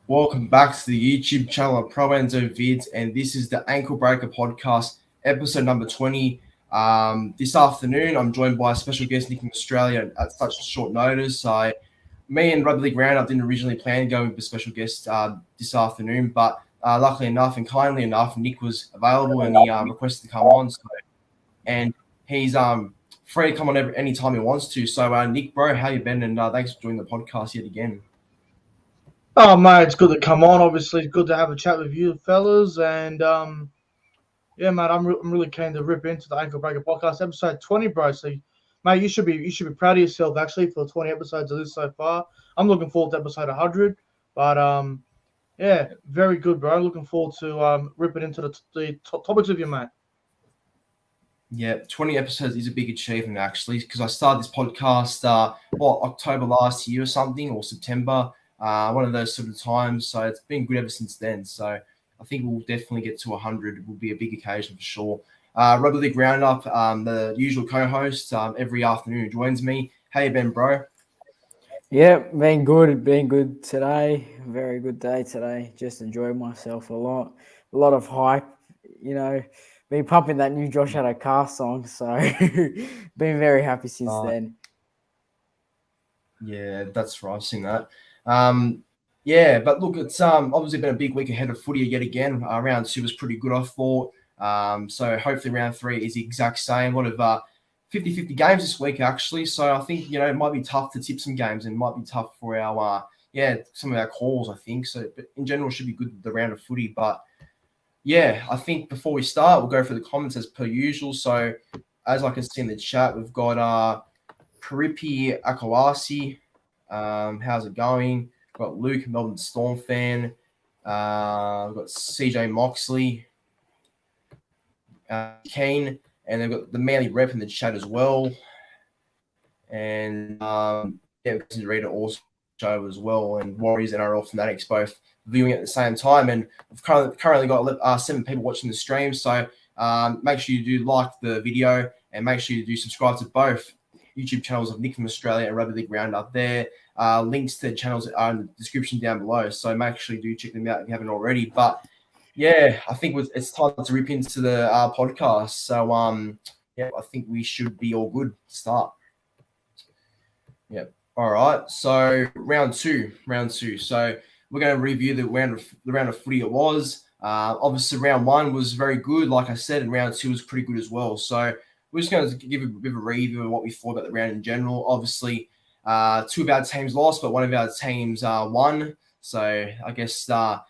Welcome back to the YouTube channel of Pro Enzo Vidz, and this is the Ankle Breaker Podcast, episode number 20. This afternoon, I'm joined by a special guest, Nick from Australia, at such short notice. Me and Rugby League Round Up didn't originally plan to go with a special guest this afternoon, but luckily enough and kindly enough, Nick was available and he requested to come on. And he's free to come on any time he wants to. So, Nick, bro, how you been? And thanks for joining the podcast yet again. Oh, mate, it's good to come on. Obviously, it's good to have a chat with you fellas. And, yeah, mate, I'm really keen to rip into the Ankle Breaker Podcast, episode 20, bro. So, mate, you should be proud of yourself, actually, for 20 episodes of this so far. I'm looking forward to episode 100. But, yeah, very good, bro. Looking forward to ripping into the topics with you, mate. Yeah, 20 episodes is a big achievement, actually, because I started this podcast, October last year or something, or September. One of those sort of times. So it's been good ever since then. So I think we'll definitely get to 100. It will be a big occasion for sure. Rugby League Round Up, the usual co-host, every afternoon joins me. How you been, bro? Yeah, been good today. Very good day today. Just enjoyed myself a lot. A lot of hype, been pumping that new Josh Addo song. So been very happy since then. Yeah, that's right. I've seen that. Yeah, but look, it's obviously been a big week ahead of footy yet again. Round 2 was pretty good, I thought. So hopefully round 3 is the exact same. A lot of 50-50 games this week, actually. So I think, it might be tough to tip some games and it might be tough for our, some of our calls, I think. So, but in general, it should be good, the round of footy. But yeah, I think before we start, we'll go through the comments as per usual. So as I can see in the chat, we've got Karipi Akawasi. How's it going? We've got Luke, Melbourne Storm fan. We've got CJ Moxley, Kane, and they've got the Manly rep in the chat as well. And we can read it also as well. And Warriors and NRL Fanatics both viewing at the same time. And we've currently got 7 people watching the stream. So make sure you do like the video and make sure you do subscribe to both YouTube channels of Nick from Australia and Rugby League Round Up there. Links to the channels are in the description down below. So make sure you do check them out if you haven't already. But yeah, I think it's time to rip into the podcast. So I think we should be all good to start. Yeah. All right. So round two. So we're going to review the round of footy it was. Obviously round 1 was very good, like I said, and round 2 was pretty good as well. So we're just going to give a bit of a review of what we thought about the round in general. Obviously, 2 of our teams lost, but 1 of our teams won. So I guess, that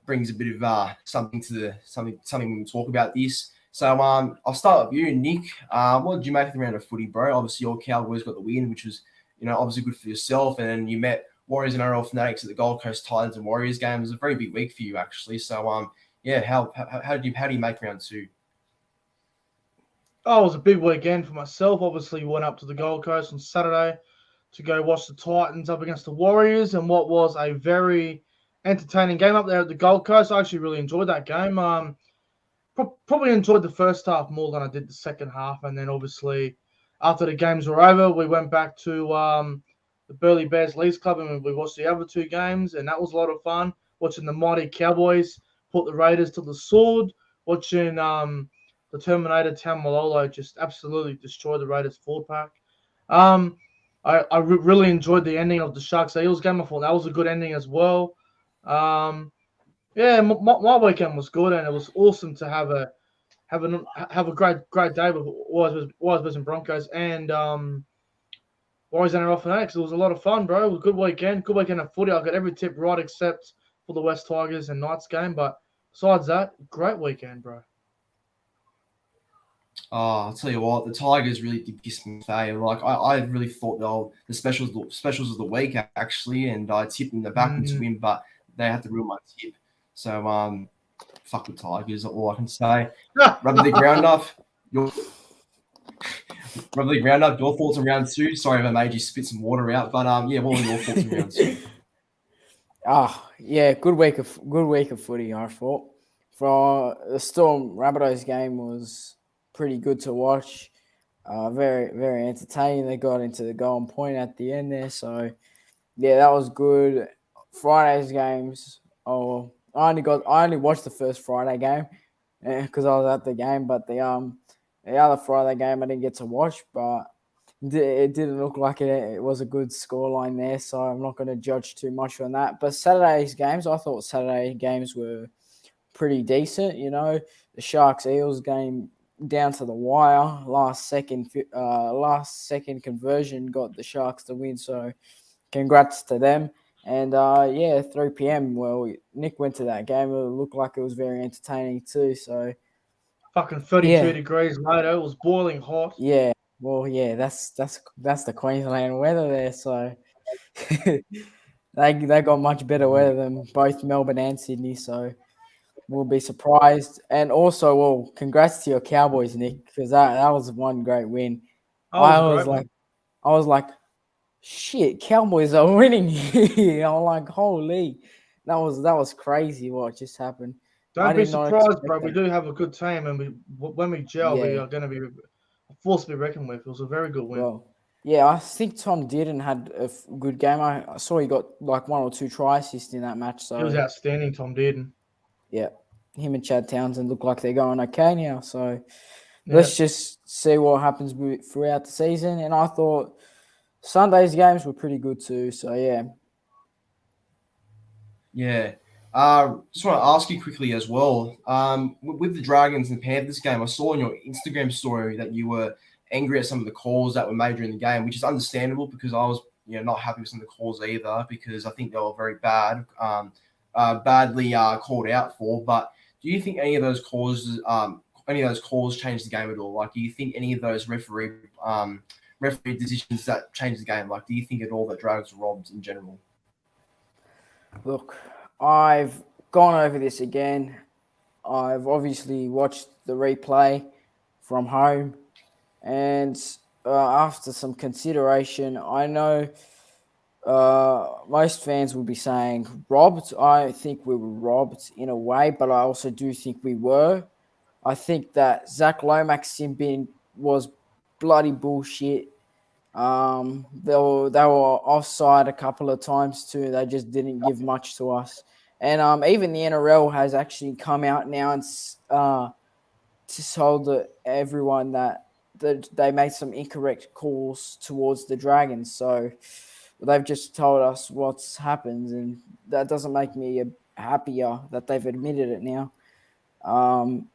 brings a bit of something when we talk about this. So I'll start with you, Nick. What did you make of the round of footy, bro? Obviously, your Cowboys got the win, which was, obviously good for yourself. And then you met Warriors and NRL Fanatics at the Gold Coast Titans and Warriors game. It was a very big week for you, actually. So how do you make round 2? Oh, it was a big weekend for myself. Obviously, went up to the Gold Coast on Saturday to go watch the Titans up against the Warriors, and what was a very entertaining game up there at the Gold Coast. I actually really enjoyed that game. Probably enjoyed the first half more than I did the second half, and then obviously after the games were over, we went back to the Burleigh Bears Leagues Club and we watched the other 2 games, and that was a lot of fun. Watching the mighty Cowboys put the Raiders to the sword, watching the Terminator Tamalolo just absolutely destroyed the Raiders forward pack. I really enjoyed the ending of the Sharks Eels game. I thought that was a good ending as well. My weekend was good, and it was awesome to have a great day with Warriors and Broncos and Warriors and NRL Fanatics. It was a lot of fun, bro. It was a good weekend of footy. I got every tip right except for the West Tigers and Knights game, but besides that, great weekend, bro. Oh, I'll tell you what, the Tigers really did kiss me favour. Like I really thought the specials of the week actually, and I tipped them the back to win, but they had to ruin my tip. So fuck the Tigers, all I can say. Rugby League Round Up. Your thoughts on round 2? Sorry if I made you spit some water out, but what were your thoughts on round 2? Good week of footy, I thought. For the Storm Rabbitohs game was pretty good to watch. Very, very entertaining. They got into the golden point at the end there. So, yeah, that was good. Friday's games. Oh, I only watched the first Friday game because I was at the game, but the other Friday game I didn't get to watch, but it didn't look like it was a good scoreline there, so I'm not going to judge too much on that. But Saturday's games, I thought Saturday games were pretty decent. You know, the Sharks Eels game down to the wire, last second conversion got the Sharks to win. So congrats to them. And 3 p.m. Well, Nick went to that game. It looked like it was very entertaining too. So Fucking 32 degrees later, it was boiling hot. yeah, well, yeah, that's the Queensland weather there. So they got much better weather than both Melbourne and Sydney. So we'll be surprised. And also, well, congrats to your Cowboys, Nick, because that was one great win. I was like, shit, Cowboys are winning here. I'm like, holy, that was crazy what just happened. Don't be surprised, bro. We do have a good team, and when we gel, we are going to be a force to be reckoned with. It was a very good win. Well, yeah, I think Tom Dearden had a good game. I saw he got like 1 or 2 try assists in that match. So he was outstanding, Tom Dearden. Yeah, him and Chad Townsend look like they're going okay now. So let's just see what happens throughout the season. And I thought Sunday's games were pretty good too. So yeah. Yeah. Just want to ask you quickly as well. With the Dragons and Panthers game, I saw in your Instagram story that you were angry at some of the calls that were made during the game, which is understandable because I was, not happy with some of the calls either because I think they were very badly called out for. But do you think any of those calls changed the game at all? Like, do you think any of those referee decisions that changed the game? Like, do you think at all that Dragons were robbed in general? Look, I've gone over this again. I've obviously watched the replay from home, and after some consideration, I know most fans will be saying robbed. I think we were robbed in a way, but I also do think we were. I think that Zach Lomax's sin bin was bloody bullshit. They were offside a couple of times too. They just didn't give much to us. And even the NRL has actually come out now and told everyone that they made some incorrect calls towards the Dragons. So they've just told us what's happened, and that doesn't make me happier that they've admitted it now. I'm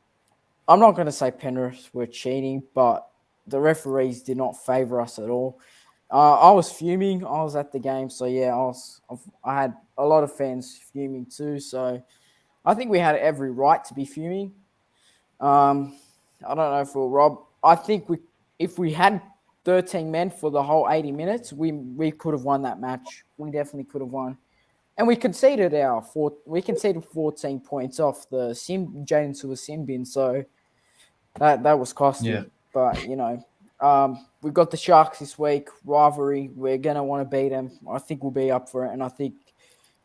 not going to say Penrith were cheating, but the referees did not favour us at all. I was fuming. I was at the game, so yeah, I had a lot of fans fuming too. So I think we had every right to be fuming. I don't know if we'll rob. I think if we had 13 men for the whole 80 minutes, we could have won that match. We definitely could have won. And we conceded 14 points off the Jaden Sewer sin bin, so that was costly. Yeah. But we've got the Sharks this week, rivalry. We're gonna want to beat them. I think we'll be up for it, and I think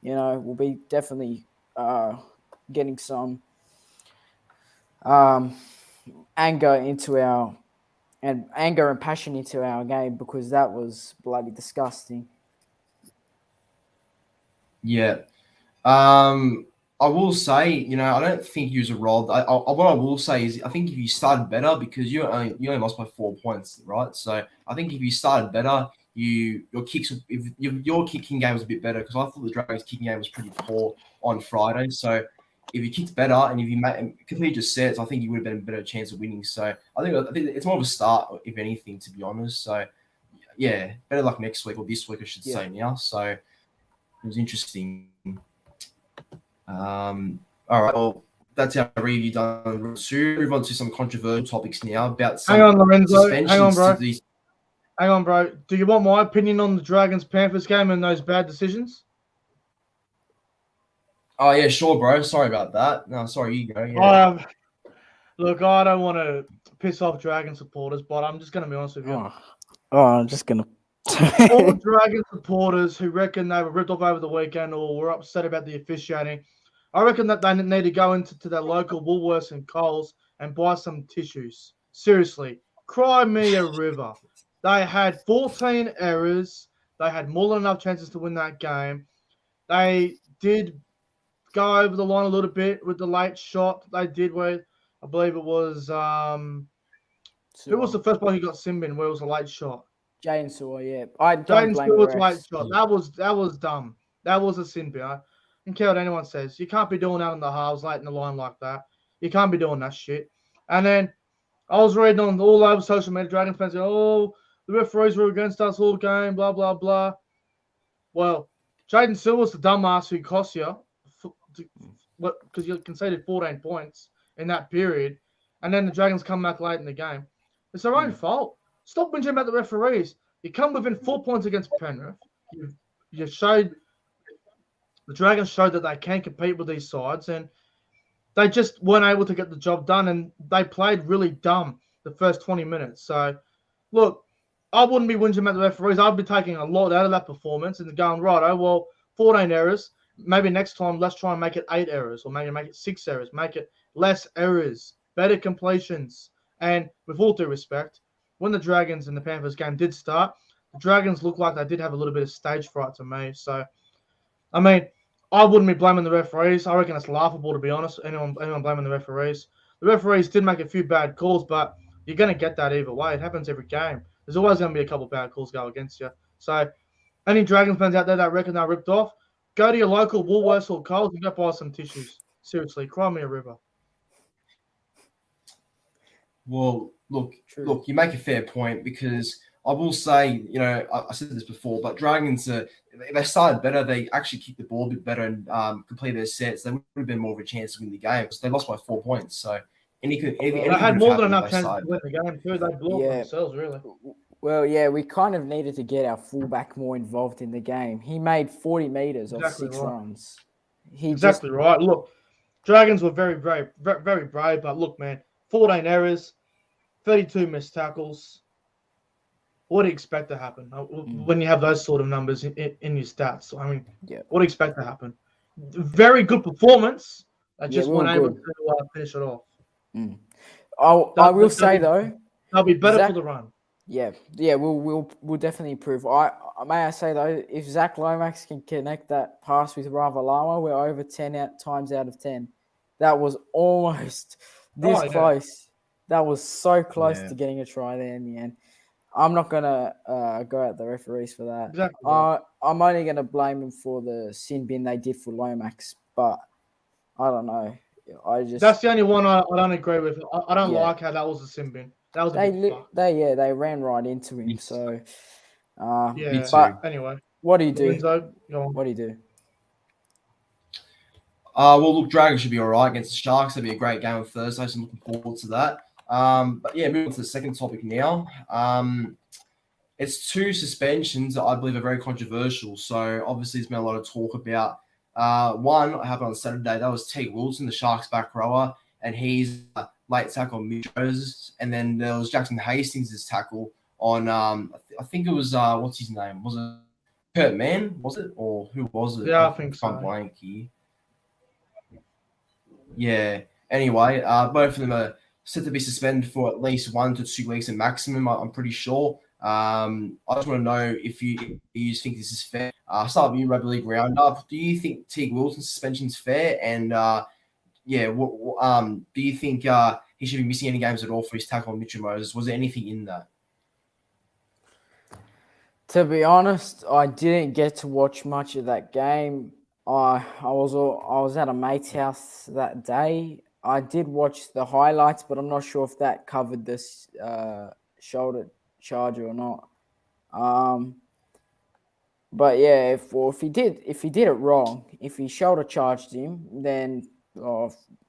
we'll be definitely getting some anger and passion into our game because that was bloody disgusting. Yeah. I will say, I don't think you was a robbed. What I will say is I think if you started better, because you only lost by 4 points, right? So I think if you started better, your kicking game was a bit better because I thought the Dragons' kicking game was pretty poor on Friday. So if you kicked better and if you completely just sets, I think you would have been a better chance of winning. So I think it's more of a start, if anything, to be honest. So yeah, better luck next week or this week, I should say now. So it was interesting. All right, well, that's our review done. So move on to some controversial topics now about some Hang on, Lorenzo. suspensions. Hang on, bro. Do you want my opinion on the Dragons-Panthers game and those bad decisions? Oh, yeah, sure, bro. Sorry about that. No, sorry, you go. Yeah. Look, I don't want to piss off Dragon supporters, but I'm just going to be honest with you. I'm just going to... All Dragon supporters who reckon they were ripped off over the weekend or were upset about the officiating, I reckon that they need to go into their local Woolworths and Coles and buy some tissues. Seriously, cry me a river. They had 14 errors. They had more than enough chances to win that game. They did go over the line a little bit with the late shot they did where I believe it was who was the first one who got sin bin where it was a late shot? Jaden Saw, yeah. I don't Jaden blame the Stewart's late refs. shot. That was dumb. That was a sin bin. I don't care what anyone says. You can't be doing that in the halves late in the line like that. You can't be doing that shit. And then I was reading on all over social media, Dragon fans go, oh, the referees were against us all game, blah, blah, blah. Well, Jaden Silver's the dumbass who cost you because you conceded 14 points in that period, and then the Dragons come back late in the game. It's their own fault. Stop whinging about the referees. You come within 4 points against Penrith. You showed the Dragons showed that they can compete with these sides, and they just weren't able to get the job done, and they played really dumb the first 20 minutes. So, look, I wouldn't be whinging about the referees. I'd be taking a lot out of that performance and going, right, oh, well, 14 errors. Maybe next time, let's try and make it 8 errors, or maybe make it 6 errors. Make it less errors, better completions. And with all due respect, when the Dragons and the Panthers game did start, the Dragons looked like they did have a little bit of stage fright to me. So, I mean, I wouldn't be blaming the referees. I reckon it's laughable, to be honest, anyone blaming the referees. The referees did make a few bad calls, but you're going to get that either way. It happens every game. There's always going to be a couple of bad calls go against you. So, any Dragons fans out there that reckon they're ripped off, go to your local Woolworths or Coles and go buy some tissues. Seriously, cry me a river. Well, look, you make a fair point because I will say, I said this before, but Dragons, they started better. They actually kicked the ball a bit better and completed their sets. They would have been more of a chance to win the game because they lost by 4 points. So, they had more than enough chances to win the game too. They blew up themselves, really. Well, yeah, we kind of needed to get our fullback more involved in the game. He made 40 meters off 6 runs. Right. Look, Dragons were very, very, very, very brave, but look, man, 14 errors, 32 missed tackles. What do you expect to happen when you have those sort of numbers in your stats? I mean, what do you expect to happen? Very good performance. I just weren't able to finish it off. I will say though, they'll be better for the run. Yeah, we'll definitely improve. May I say though, if Zach Lomax can connect that pass with Ravalama, we're over 10 times out of 10. That was almost this close. That was so close to getting a try there in the end. I'm not gonna go at the referees for that. Exactly. I'm only gonna blame them for the sin bin they did for Lomax, but I don't know. That's the only one I don't agree with. I don't like how that was a sin bin. That was they ran right into him. So but anyway, what do you do? What do you do? Well, look, Dragons should be all right against the Sharks. That'd be a great game on Thursday, so I'm looking forward to that. But yeah, moving on to the second topic now. It's 2 suspensions that I believe are very controversial. So obviously, there's been a lot of talk about one happened on Saturday. That was Teague Wilson, the Sharks back rower, and he's late tackle on Mitch Moses. And then there was Jackson Hastings' tackle on I think it was what's his name? Was it Kurt Mann? Was it, or who was it? Yeah, I think so. Blank here. Yeah. Anyway, both of them are set to be suspended for at least 1 to 2 weeks at maximum. I'm pretty sure. I just want to know if you think this is fair. Start with you, Rugby League Round Up. Do you think Teague Wilson's suspension is fair? And do you think he should be missing any games at all for his tackle on Mitchell Moses? Was there anything in that? To be honest, I didn't get to watch much of that game. I was at a mate's house that day. I did watch the highlights, but I'm not sure if that covered this shoulder charge or not. But yeah, if he did it wrong, if he shoulder charged him, then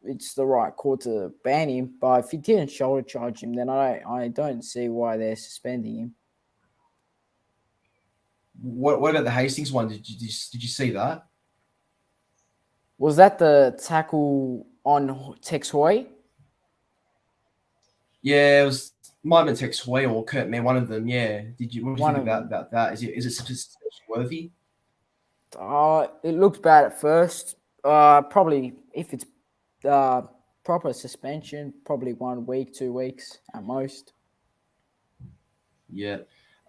it's the right call to ban him. But if he didn't shoulder charge him, then I don't see why they're suspending him. What about the Hastings one? Did you see that? Was that the tackle on Tex Hoy? Yeah, it was. Might have been Tex Hoy or Kurt Mann, one of them. Yeah. What did you think about that? Is it worthy? It looked bad at first. Probably if it's proper suspension, probably 1 week, 2 weeks at most. Yeah.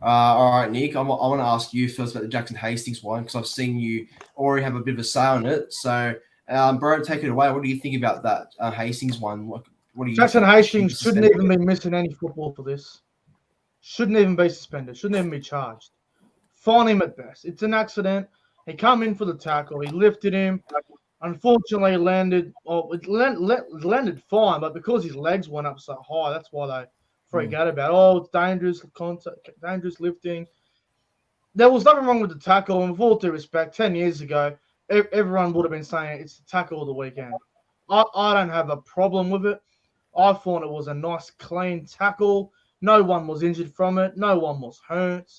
All right, Nick, I want to ask you first about the Jackson Hastings one because I've seen you already have a bit of a say on it. So, bro, take it away. What do you think about that Hastings one? What do you Jackson think? Hastings shouldn't even be missing any football for this. Shouldn't even be suspended. Shouldn't even be charged. Fine him at best. It's an accident. He come in for the tackle. He lifted him. Unfortunately, it landed fine, but because his legs went up so high, that's why they freak out about it. Oh, it's dangerous contact, dangerous lifting. There was nothing wrong with the tackle, and with all due respect, 10 years ago, everyone would have been saying it's the tackle of the weekend. I don't have a problem with it. I thought it was a nice, clean tackle. No one was injured from it. No one was hurt.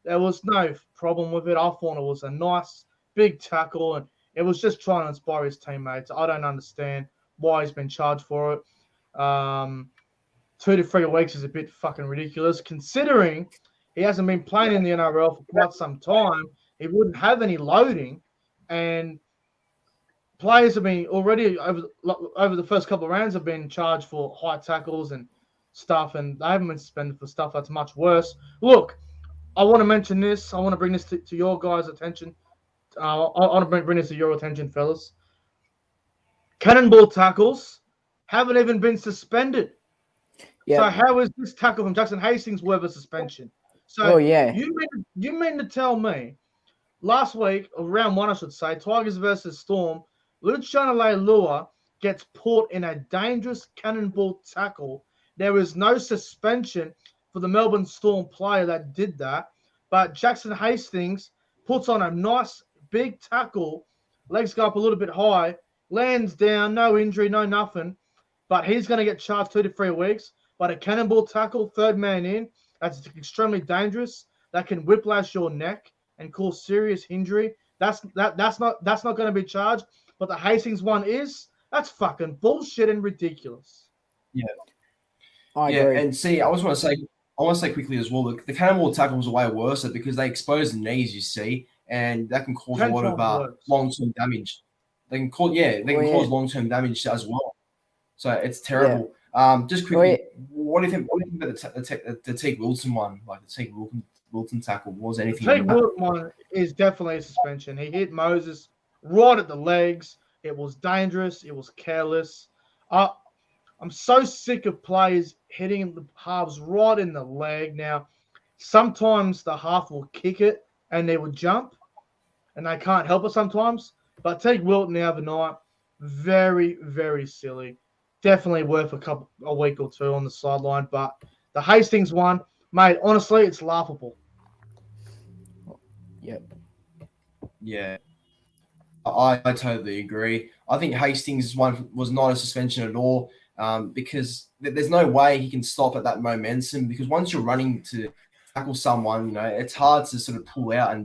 There was no problem with it. I thought it was a nice, big tackle, and it was just trying to inspire his teammates. I don't understand why he's been charged for it. 2 to 3 weeks is a bit fucking ridiculous, considering he hasn't been playing in the NRL for quite some time. He wouldn't have any loading, and players have been already over the first couple of rounds have been charged for high tackles and stuff, and they haven't been suspended for stuff that's much worse. Look, I want to mention this. I want to bring this to your guys' attention. I want to bring this to your attention, fellas. Cannonball tackles haven't even been suspended. Yep. So how is this tackle from Jackson Hastings worth a suspension? So you mean to tell me last week, or round 1, I should say, Tigers versus Storm, Luciano Leilua gets caught in a dangerous cannonball tackle. There is no suspension for the Melbourne Storm player that did that, but Jackson Hastings puts on a nice big tackle, legs go up a little bit high, lands down, no injury, no nothing, but he's going to get charged 2 to 3 weeks. But a cannonball tackle, third man in, that's extremely dangerous. That can whiplash your neck and cause serious injury. That's not going to be charged. But the Hastings one is. That's fucking bullshit and ridiculous. Yeah. I agree. And see, I want to say quickly as well. The cannonball tackle was way worse because they expose the knees, you see, and that can cause a lot of long-term damage. They can cause long-term damage as well. So it's terrible. Yeah. Just quickly, what do you think about the Teague Wilson one? Like the Teague Wilson tackle, was anything? The Teague Wilson one is definitely a suspension. He hit Moses right at the legs. It was dangerous. It was careless. I'm so sick of players hitting the halves right in the leg. Now, sometimes the half will kick it and they will jump, and they can't help it sometimes. But Teague Wilson the other night, very, very silly. Definitely worth a week or two on the sideline. But the Hastings one, mate, honestly, it's laughable. Yep. Yeah. I totally agree. I think Hastings' one was not a suspension at all because there's no way he can stop at that momentum, because once you're running to tackle someone, it's hard to sort of pull out and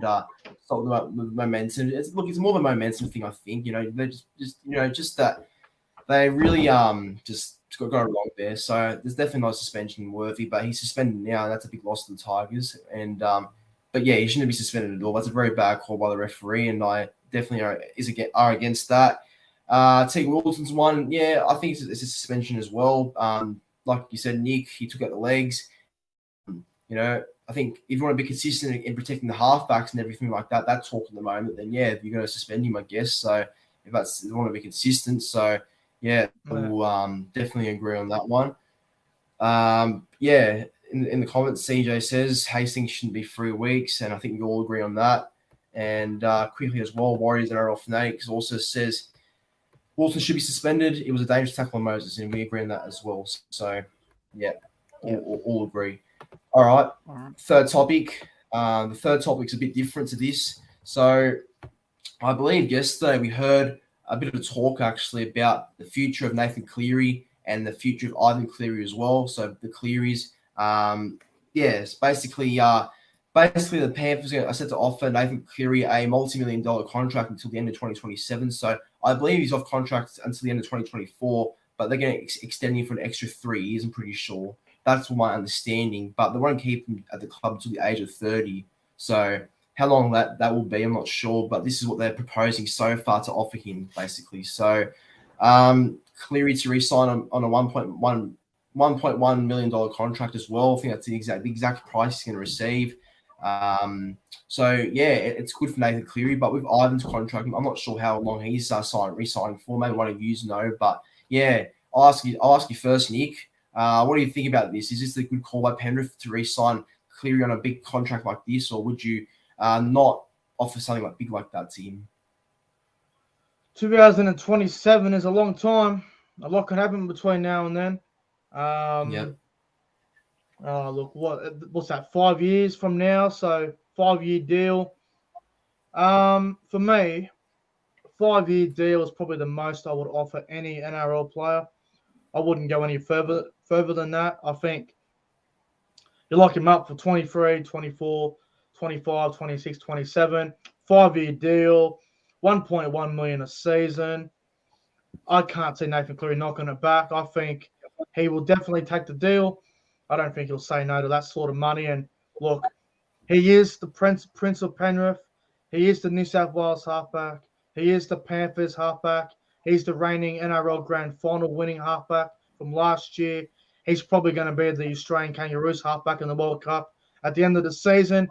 stop the momentum. It's more of a momentum thing, I think. They just that they really just got it wrong there. So there's definitely no suspension worthy, but he's suspended now, and that's a big loss to the Tigers. And but yeah, he shouldn't be suspended at all. That's a very bad call by the referee, and I definitely are against that. Teague Wilson's one, yeah, I think it's a suspension as well. Like you said, Nick, he took out the legs. I think if you want to be consistent in protecting the halfbacks and everything like that, that's talk at the moment, then yeah, you're going to suspend him, I guess. So if you want to be consistent, so yeah, we'll definitely agree on that one. Yeah, in the comments, CJ says Hastings shouldn't be 3 weeks, and I think we all agree on that. And quickly as well, Warriors and NRL Fanatics also says Wilson should be suspended. It was a dangerous tackle on Moses, and we agree on that as well. So yeah, all agree. All right. Third topic. The third topic's a bit different to this. So I believe yesterday we heard a bit of a talk actually about the future of Nathan Cleary and the future of Ivan Cleary as well. So the Clearys, it's basically the Panthers are set to offer Nathan Cleary a multi-million-dollar contract until the end of 2027. So I believe he's off contract until the end of 2024, but they're going to extend him for an extra 3 years, I'm pretty sure. That's my understanding, but they won't keep him at the club until the age of 30. So how long that will be, I'm not sure, but this is what they're proposing so far to offer him, basically. So Cleary to re-sign on a $1.1 $1.1 million contract as well. I think that's the exact price he's going to receive. So yeah, it's good for Nathan Cleary, but with Ivan's contract, I'm not sure how long he's re-signing for. Maybe one of you know, but yeah, I'll ask you first, Nick. What do you think about this? Is this a good call by Penrith to re-sign Cleary on a big contract like this, or would you not offer something like big like that to him? 2027 is a long time. A lot can happen between now and then. Yep. Look, what's that? 5 years from now, so 5-year deal. For me, 5-year deal is probably the most I would offer any NRL player. I wouldn't go any further than that. I think you lock him up for 23, 24, 25, 26, 27. 5-year deal, $1.1 million a season. I can't see Nathan Cleary knocking it back. I think he will definitely take the deal. I don't think he'll say no to that sort of money. And look, he is the Prince of Penrith. He is the New South Wales halfback. He is the Panthers halfback. He's the reigning NRL Grand Final winning halfback from last year. He's probably going to be the Australian Kangaroos halfback in the World Cup at the end of the season.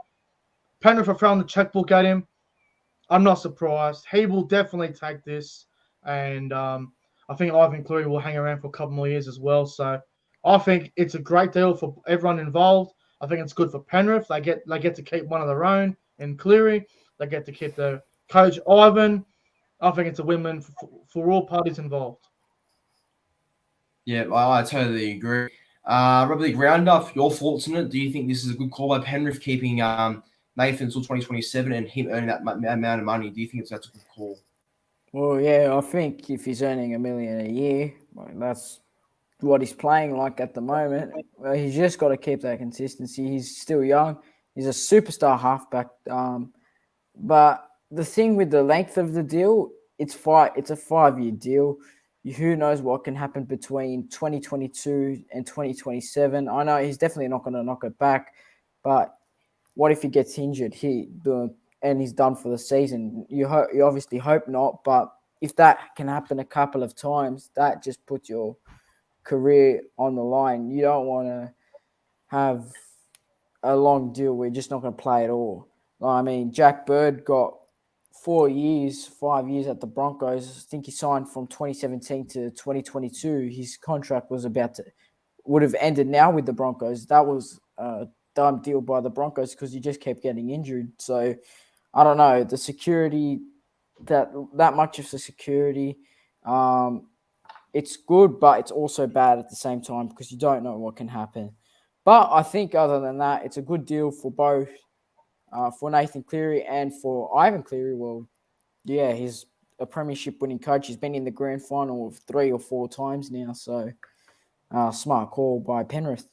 Penrith are throwing the checkbook at him. I'm not surprised. He will definitely take this. And I think Ivan Cleary will hang around for a couple more years as well. So I think it's a great deal for everyone involved. I think it's good for Penrith. They get to keep one of their own in Cleary. They get to keep their coach Ivan. I think it's a win-win for all parties involved. Yeah, I totally agree. Rugby League Round Up, your thoughts on it? Do you think this is a good call by Penrith, keeping Nathan until 2027 and him earning that amount of money? Do you think that's a good call? Well, yeah, I think if he's earning $1 million a year, that's what he's playing like at the moment. He's just got to keep that consistency. He's still young. He's a superstar halfback. But the thing with the length of the deal, it's a 5-year deal. Who knows what can happen between 2022 and 2027? I know he's definitely not going to knock it back, but what if he gets injured and he's done for the season? You obviously hope not, but if that can happen a couple of times, that just puts your career on the line. You don't want to have a long deal where you're just not going to play at all. I mean, Jack Bird got 5 years at the Broncos. I think he signed from 2017 to 2022. His contract would have ended now with the Broncos. That was a dumb deal by the Broncos because he just kept getting injured. So I don't know, the security, that much of the security, it's good, but it's also bad at the same time because you don't know what can happen. But I think other than that, it's a good deal for both, for Nathan Cleary and for Ivan Cleary. Well, yeah, he's a premiership winning coach. He's been in the grand final 3 or 4 times now. So smart call by Penrith.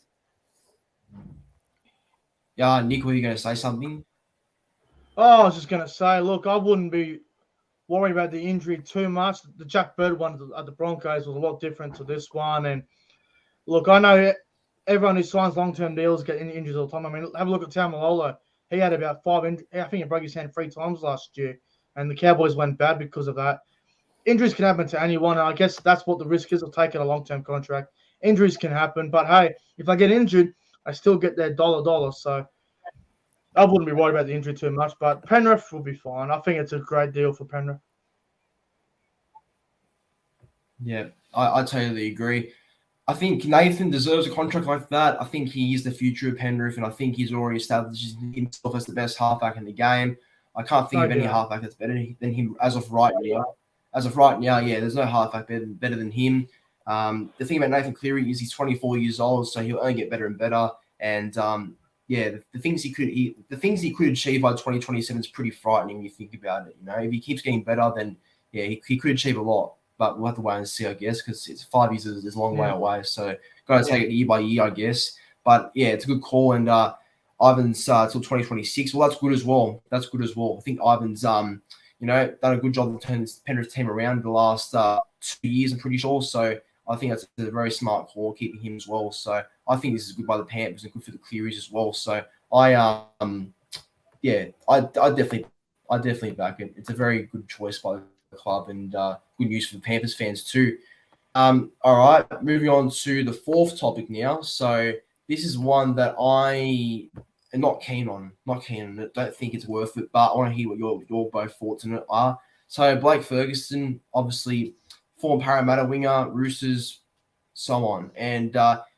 Yeah, Nick, were you going to say something? Oh, I was just going to say, look, I wouldn't be worried about the injury too much. The Jack Bird one at the Broncos was a lot different to this one. And look, I know everyone who signs long-term deals get injuries all the time. I mean, have a look at Taumalolo. He had about 5 injuries. I think he broke his hand 3 times last year, and the Cowboys went bad because of that. Injuries can happen to anyone, and I guess that's what the risk is of taking a long-term contract. Injuries can happen, but hey, if I get injured, I still get their dollar. So I wouldn't be worried about the injury too much, but Penrith will be fine. I think it's a great deal for Penrith. Yeah, I totally agree. I think Nathan deserves a contract like that. I think he is the future of Penrith, and I think he's already established himself as the best halfback in the game. I can't think of any halfback that's better than him as of right now. Yeah, there's no halfback better than him. The thing about Nathan Cleary is he's 24 years old, so he'll only get better and better. And the things he could achieve by 2027 is pretty frightening when you think about it. You know, if he keeps getting better, then yeah, he could achieve a lot. But we'll have to wait and see, I guess, because it's 5 years is a long way away. So got to take it year by year, I guess. But yeah, it's a good call. And Ivan's till 2026. Well, that's good as well. I think Ivan's done a good job to turn this Penrith team around the last 2 years, I'm pretty sure. So I think that's a very smart call, keeping him as well. So I think this is good by the Panthers and good for the Clearys as well. So I definitely back it. It's a very good choice by the club and good news for the Panthers fans too. All right, moving on to the fourth topic now. So this is one that I am not keen on. Not keen on it. Don't think it's worth it, but I want to hear what your both thoughts on it are. So Blake Ferguson, obviously former Parramatta winger, Roosters, so on, and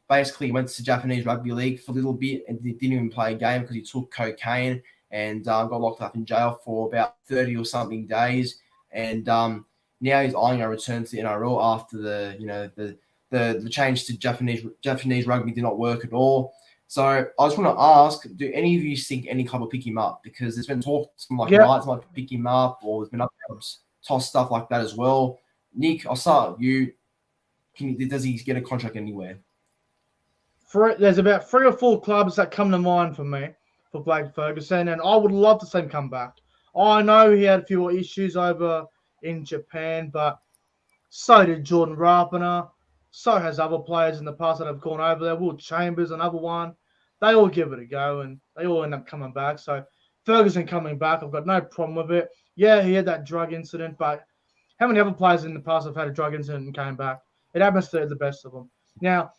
basically went to Japanese rugby league for a little bit and didn't even play a game because he took cocaine and got locked up in jail for about 30 or something days. And now he's eyeing a return to the NRL after the change to Japanese rugby did not work at all. So I just want to ask, do any of you think any club will pick him up? Because there's been talk like Knights might pick him up, or there's been other clubs toss stuff like that as well. Nick, I'll start with you. Does he get a contract anywhere? There's about 3 or 4 clubs that come to mind for me for Blake Ferguson, and I would love to see him come back. I know he had a few issues over in Japan, but so did Jordan Rapana. So has other players in the past that have gone over there. Will Chambers, another one. They all give it a go, and they all end up coming back. So Ferguson coming back, I've got no problem with it. Yeah, he had that drug incident, but how many other players in the past have had a drug incident and came back? It happens to the best of them. Now,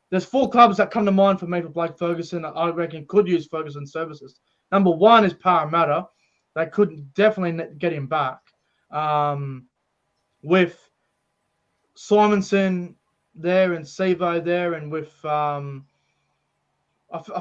there's 4 clubs that come to mind for me for Blake Ferguson that I reckon could use Ferguson's services. Number 1 is Parramatta. They could definitely get him back. With Simonson there and Sevo there, and with I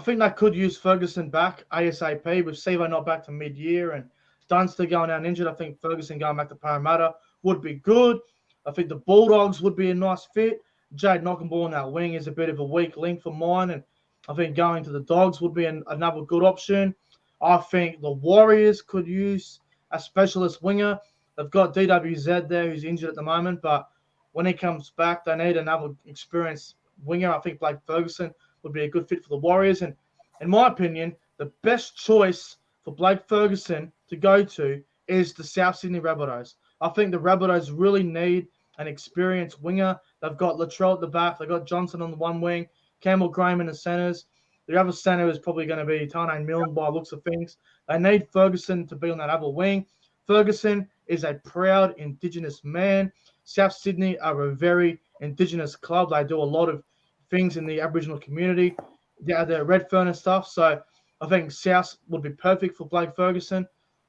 think they could use Ferguson back ASAP. With Sevo not back to mid-year and Dunster going out injured, I think Ferguson going back to Parramatta would be good. I think the Bulldogs would be a nice fit. Jade Knockenball in that wing is a bit of a weak link for mine, and I think going to the Dogs would be another good option. I think the Warriors could use a specialist winger. They've got DWZ there who's injured at the moment, but when he comes back, they need another experienced winger. I think Blake Ferguson would be a good fit for the Warriors. And in my opinion, the best choice for Blake Ferguson to go to is the South Sydney Rabbitohs. I think the Rabbitohs really need an experienced winger. They've got Latrell at the back. They've got Johnson on the one wing, Campbell Graham in the centres. The other centre is probably going to be Tane Milne by looks of things. They need Ferguson to be on that other wing. Ferguson is a proud Indigenous man. South Sydney are a very Indigenous club. They do a lot of things in the Aboriginal community. They're Redfern and stuff. So I think South would be perfect for Blake Ferguson.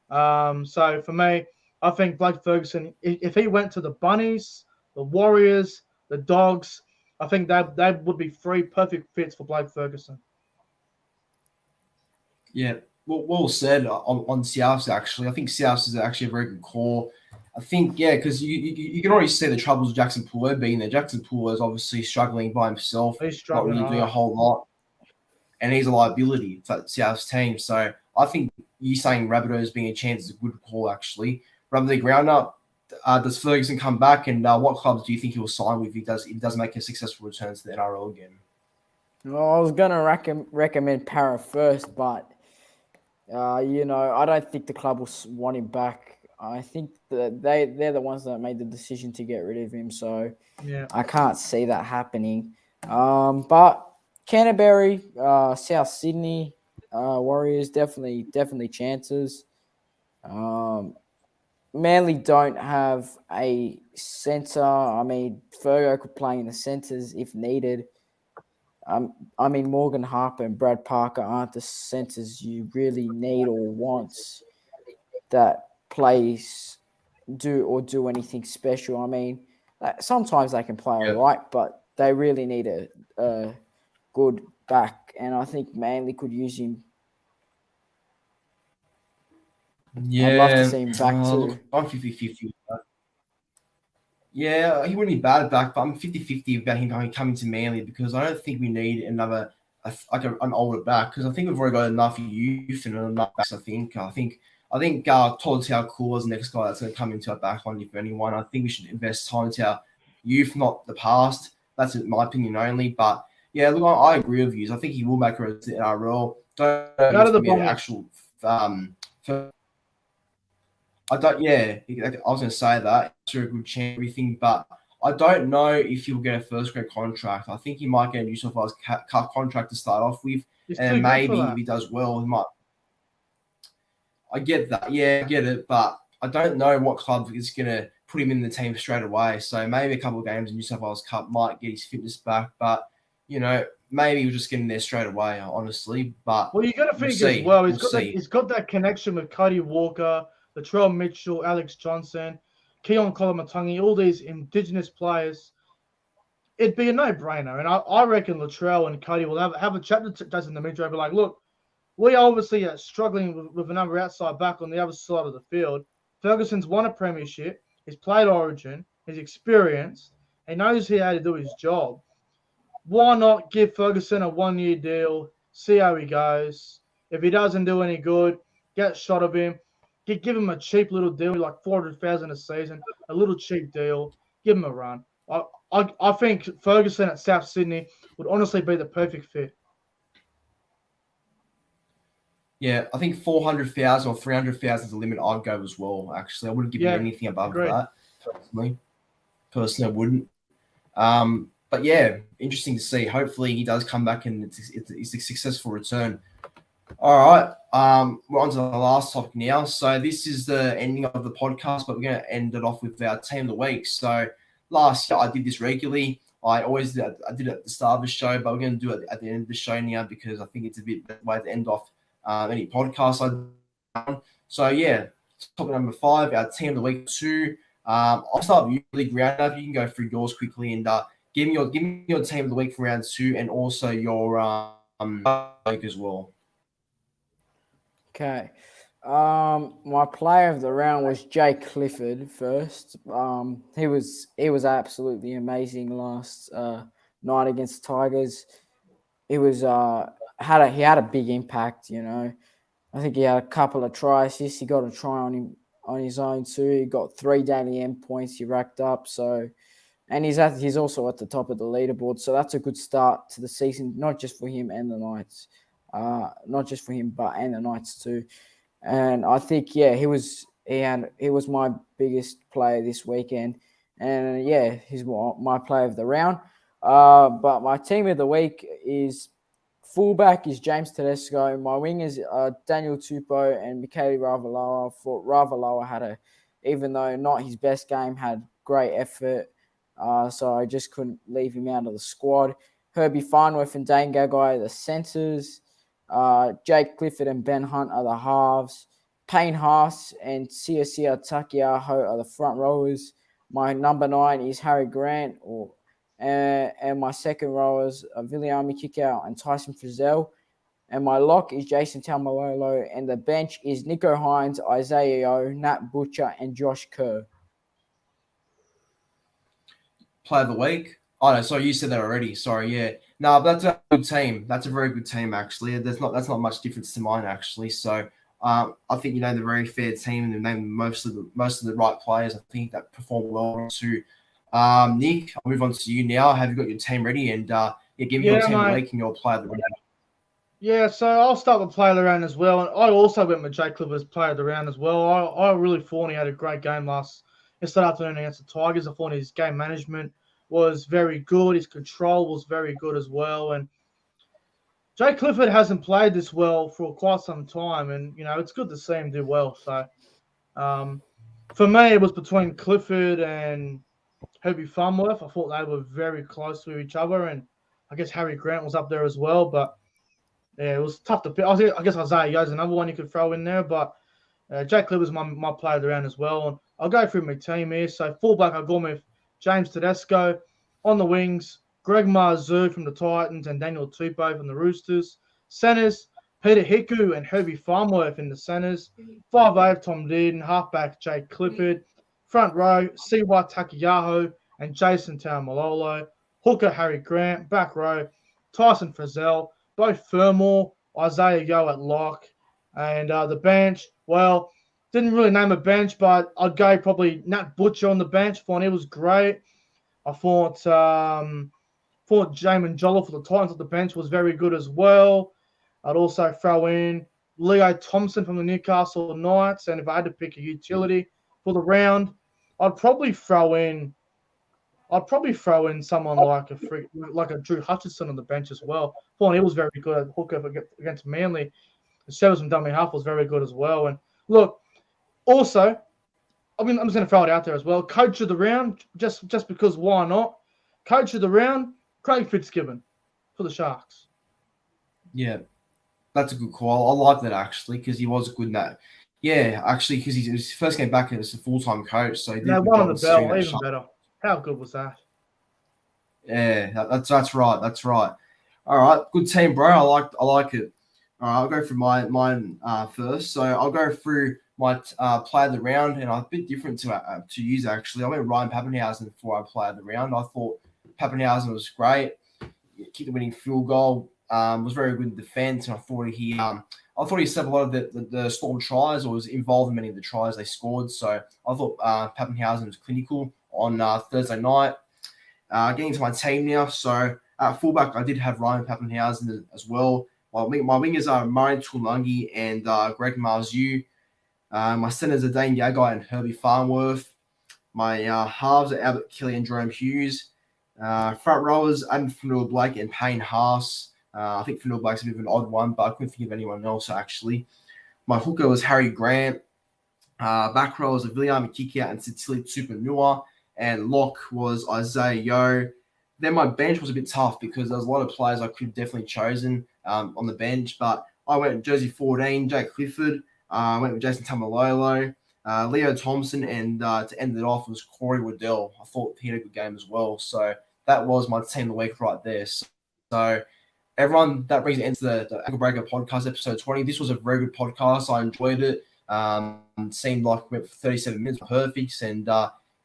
So for me, I think Blake Ferguson, if he went to the Bunnies, the Warriors, the Dogs, I think they would be 3 perfect fits for Blake Ferguson. Yeah, well said on South, actually. I think South is actually a very good call. I think, yeah, because you can already see the troubles Jackson Puller being there. Jackson Puller is obviously struggling by himself, not really doing a whole lot. And he's a liability for South's team. So I think you saying Rabbitohs being a chance is a good call, actually. Rugby League Round Up, does Ferguson come back? And what clubs do you think he will sign with if he does make a successful return to the NRL again? Well, I was going to recommend Para first, but I don't think the club will want him back. I think that they're the ones that made the decision to get rid of him, so yeah, I can't see that happening. But Canterbury, South Sydney, Warriors definitely chances. Manly don't have a centre. I mean, Fergo could play in the centres if needed. I mean, Morgan Harper and Brad Parker aren't the centres you really need or want that plays do anything special. I mean, sometimes they can play all right, but they really need a good back, and I think Manly could use him. Yeah, I'd love to see him back too. Look, I'm 50-50. Yeah, he wouldn't be bad back, but I'm 50-50 about him coming to Manly because I don't think we need an older back because I think we've already got enough youth and enough backs. I think Todd Tau is the next guy that's going to come into our back line if anyone. I think we should invest time into our youth, not the past. That's my opinion only. But yeah, look, I agree with you. I think he will make a return to the NRL. Don't go to the an actual. I don't. Yeah, I was going to say that it's a good chance, everything, but I don't know if he'll get a first grade contract. I think he might get a New South Wales cut contract to start off with, and maybe if he does well, he might. I get that. Yeah, I get it, but I don't know what club is going to put him in the team straight away. So maybe a couple of games in New South Wales Cup might get his fitness back, but maybe we'll just get him there straight away, honestly. But well, you got to think as well. He's got that connection with Cody Walker, Latrell Mitchell, Alex Johnson, Keon Kolomatangi, all these Indigenous players. It'd be a no-brainer, and I reckon Latrell and Cody will have a chat to Jason Demetriou and be like, look, we obviously are struggling with another outside back on the other side of the field. Ferguson's won a premiership. He's played Origin. He's experienced. He knows how to do his job. Why not give Ferguson a 1-year deal, see how he goes? If he doesn't do any good, get a shot of him. Give him a cheap little deal, like $400,000 a season, a little cheap deal. Give him a run. I think Ferguson at South Sydney would honestly be the perfect fit. Yeah, I think 400,000 or 300,000 is the limit I'd go as well, actually. I wouldn't give him anything above that, personally. Personally, I wouldn't. But yeah, interesting to see. Hopefully he does come back and it's a successful return. All right, we're on to the last topic now. So this is the ending of the podcast, but we're going to end it off with our team of the week. So last year I did this regularly. I did it at the start of the show, but we're going to do it at the end of the show now because I think it's a bit better way to end off any podcast I've done. So yeah, topic number 5, our team of the week 2. I'll start with you, League Round Up. You can go through yours quickly and give me your team of the week for round 2 and also your week as well. Okay. My player of the round was Jay Clifford first. He was absolutely amazing last night against the Tigers. He had a big impact, I think he had a couple of try assists. He got a try on his own too. He got 3 daily end points he racked up. So, and he's also at the top of the leaderboard. So that's a good start to the season, not just for him and the Knights, not just for him but and the Knights too. And I think he was my biggest player this weekend. And he's my player of the round. But my team of the week is. Fullback is James Tedesco. My wing is Daniel Tupou and Michaeli Ravalawa. I thought Ravalawa even though not his best game, had great effort. So I just couldn't leave him out of the squad. Herbie Farnworth and Dane Gagai are the centres. Jake Clifford and Ben Hunt are the halves. Payne Haas and Sia Takiaho are the front rowers. My number 9 is Harry Grant and my second rowers are Viliami Kikau and Tyson Frizzell. And my lock is Jason Taumalolo. And the bench is Nico Hines, Isaiah Yeo, Nat Butcher, and Josh Kerr. Player of the week? Oh, no, sorry, you said that already. Sorry, yeah. No, but that's a good team. That's a very good team, actually. That's not much difference to mine, actually. So I think they're a very fair team and they named most of the right players. I think that performed well too. Nick, I'll move on to you now. Have you got your team ready? And give me your team of the week and your player of the round. Yeah, so I'll start with player of the round as well. And I also went with Jay Clifford as player of the round as well. I really thought he had a great game yesterday afternoon against the Tigers. I thought his game management was very good. His control was very good as well. And Jay Clifford hasn't played this well for quite some time. And, it's good to see him do well. So for me, it was between Clifford and Herbie Farnworth. I thought they were very close to each other, and I guess Harry Grant was up there as well. But yeah, it was tough to pick. I guess Isaiah Yeo's another one you could throw in there, but Jake Clifford was my player of the round as well. And I'll go through my team here. So fullback, I've gone with James Tedesco. On the wings, Greg Marzou from the Titans and Daniel Tupou from the Roosters. Centers, Peter Hiku and Herbie Farnworth in the centers. 5'8", Tom Dearden. Halfback, Jake Clifford. Front row, Siwa Takiyaho and Jason Taumalolo. Hooker, Harry Grant. Back row, Tyson Frizzell. Both Fermor, Isaiah Yeo at lock. And the bench, well, didn't really name a bench, but I'd go probably Nat Butcher on the bench. I thought he was great. I thought Jamin Joller for the Titans on the bench was very good as well. I'd also throw in Leo Thompson from the Newcastle Knights. And if I had to pick a utility for the round, I'd probably throw in someone like a Drew Hutchison on the bench as well. I thought he was very good at hooker against Manly. The Severs from dummy half was very good as well. And look, also, I'm just going to throw it out there as well. Coach of the round, just because why not? Coach of the round, Craig Fitzgibbon for the Sharks. Yeah, that's a good call. I like that actually because he was good in that. Yeah, actually, because he first came back as a full-time coach, so he did No, a good one job on the of steering bell, that even ship. better. How good was that? Yeah, that's right. That's right. All right, good team, bro. I like it. All right, I'll go through mine first. So I'll go through my play of the round, and I'm a bit different to use actually. I went Ryan Pappenhausen before I played the round. I thought Pappenhausen was great. Kicked the winning field goal. Was very good in defence, and I thought he set a lot of the scored tries, or was involved in many of the tries they scored. So I thought Pappenhausen was clinical on Thursday night. Getting to my team now. So at fullback, I did have Ryan Pappenhausen as well. My wingers are Murray Tuolangi and Greg Marzu. My centers are Dane Yagai and Herbie Farnworth. My halves are Albert Kelly and Jerome Hughes. Front rowers, Adam Fanua-Blake and Payne Haas. I think Fanua-Blake's a bit of an odd one, but I couldn't think of anyone else actually. My hooker was Harry Grant. Back rowers are William Kikia and Sitili Tupanua. And lock was Isaiah Yeo. Then my bench was a bit tough because there was a lot of players I could have definitely chosen on the bench, but I went with Jersey 14, Jake Clifford. I went with Jason Tamalolo, Leo Thompson, and to end it off was Corey Waddell. I thought he had a good game as well. So that was my team of the week right there. So everyone, that brings it into the Ankle Breaker podcast episode 20. This was a very good podcast. I enjoyed it. Seemed like we went for 37 minutes perfect, and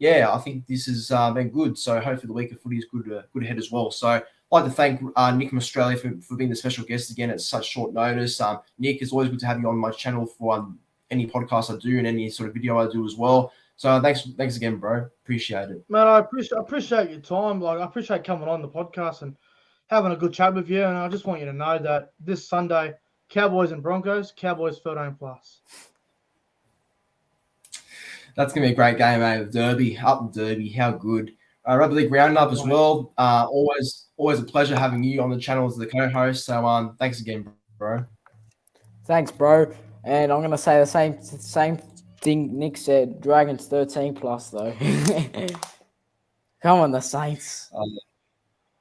yeah, I think this has been good. So hopefully the week of footy is good ahead as well. So I'd like to thank Nick from Australia for being the special guest again at such short notice. Nick, it's always good to have you on my channel for any podcast I do and any sort of video I do as well. So thanks again, bro. Appreciate it. Man, I appreciate your time. Like, I appreciate coming on the podcast and having a good chat with you. And I just want you to know that this Sunday, Cowboys and Broncos, Cowboys 13 plus. That's going to be a great game, eh? Derby, up in Derby. How good. Rugby League Round Up as well. Always a pleasure having you on the channel as the co-host. So thanks again, bro. Thanks, bro. And I'm going to say the same thing Nick said. Dragons 13 plus, though. Come on, the Saints.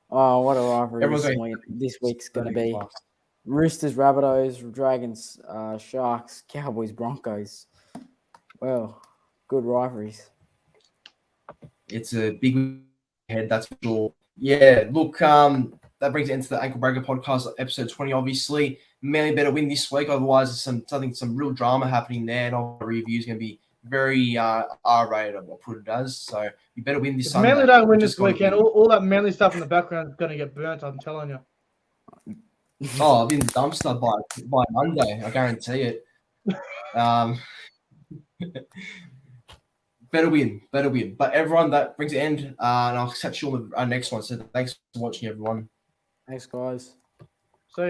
Oh, what a rivalry this week's going to be. Plus. Roosters, Rabbitohs, Dragons, Sharks, Cowboys, Broncos. Well, good rivalries. It's a big head, that's for sure. Yeah, look, that brings it into the Ankle Breaker podcast, episode 20, obviously. Manly better win this week, otherwise there's some real drama happening there, and our review is going to be very R-rated, I'll put it as. So you better win this Sunday. Manly don't win this weekend, all that Manly stuff in the background is going to get burnt, I'm telling you. Oh, I'll be in the dumpster by Monday, I guarantee it. Better win. But everyone, that brings it end, and I'll catch you on the next one. So thanks for watching, everyone. Thanks, guys.